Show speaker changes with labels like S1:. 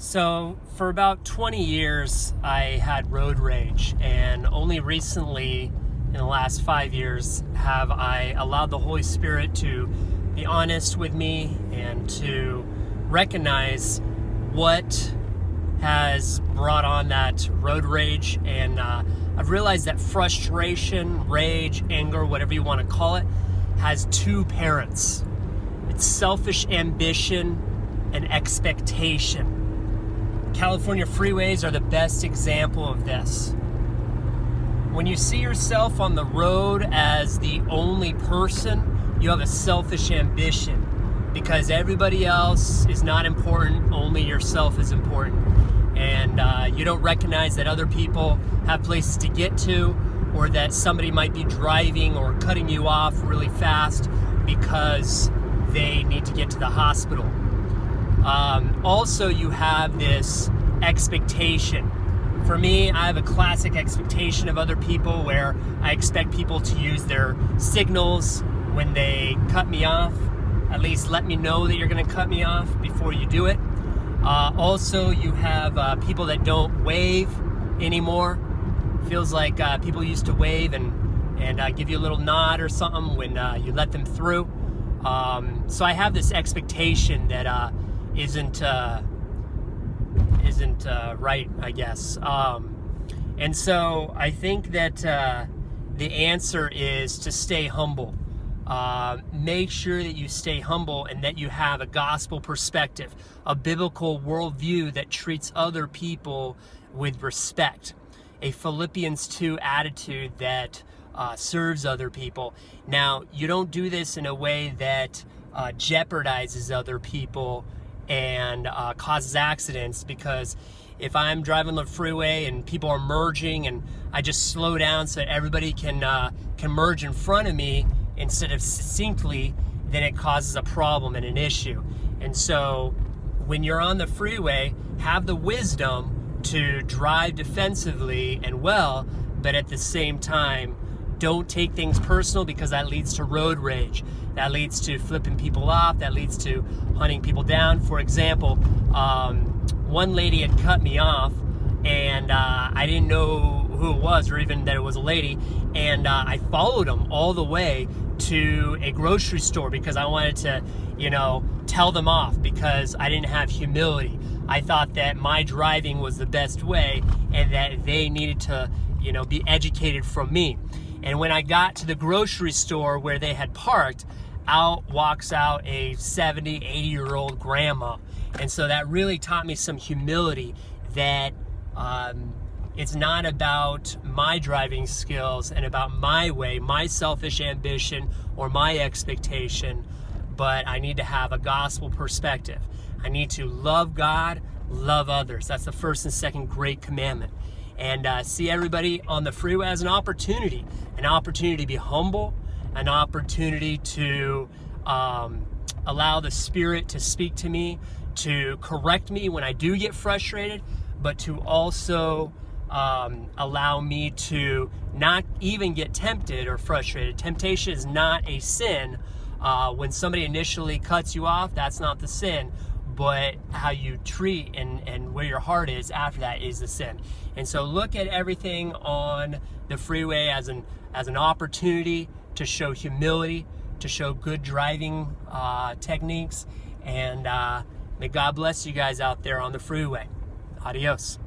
S1: So for about 20 years, I had road rage, and only recently, in the last 5 years, have I allowed the Holy Spirit to be honest with me and to recognize what has brought on that road rage. And I've realized that frustration, rage, anger, whatever you want to call it, has two parents. It's selfish ambition and expectation. California freeways are the best example of this. When you see yourself on the road as the only person, you have a selfish ambition because everybody else is not important, only yourself is important. And you don't recognize that other people have places to get to, or that somebody might be driving or cutting you off really fast because they need to get to the hospital. Also, you have this expectation. For me, I have a classic expectation of other people where I expect people to use their signals when they cut me off. At least let me know that you're going to cut me off before you do it. Also, you have people that don't wave anymore. Feels like people used to wave and give you a little nod or something when you let them through. So I have this expectation that isn't right, I guess. And so I think that the answer is to stay humble. Make sure that you stay humble and that you have a gospel perspective, a biblical worldview that treats other people with respect, a Philippians 2 attitude that serves other people. Now, you don't do this in a way that jeopardizes other people and causes accidents, because if I'm driving the freeway and people are merging and I just slow down so that everybody can merge in front of me instead of succinctly, then it causes a problem and an issue. And so when you're on the freeway, have the wisdom to drive defensively and well, but at the same time, don't take things personal, because that leads to road rage. That leads to flipping people off. That leads to hunting people down. For example, one lady had cut me off, and I didn't know who it was or even that it was a lady. And I followed them all the way to a grocery store because I wanted to, tell them off, because I didn't have humility. I thought that my driving was the best way and that they needed to, be educated from me. And when I got to the grocery store where they had parked, out walks out a 70, 80-year-old grandma. And so that really taught me some humility, that it's not about my driving skills and about my way, my selfish ambition or my expectation, but I need to have a gospel perspective. I need to love God, love others. That's the first and second great commandment. And see everybody on the freeway as an opportunity to be humble, an opportunity to allow the Spirit to speak to me, to correct me when I do get frustrated, but to also allow me to not even get tempted or frustrated. Temptation is not a sin. When somebody initially cuts you off, that's not the sin. But how you treat and where your heart is after that is the sin. And so look at everything on the freeway as an opportunity to show humility, to show good driving techniques, and may God bless you guys out there on the freeway. Adios.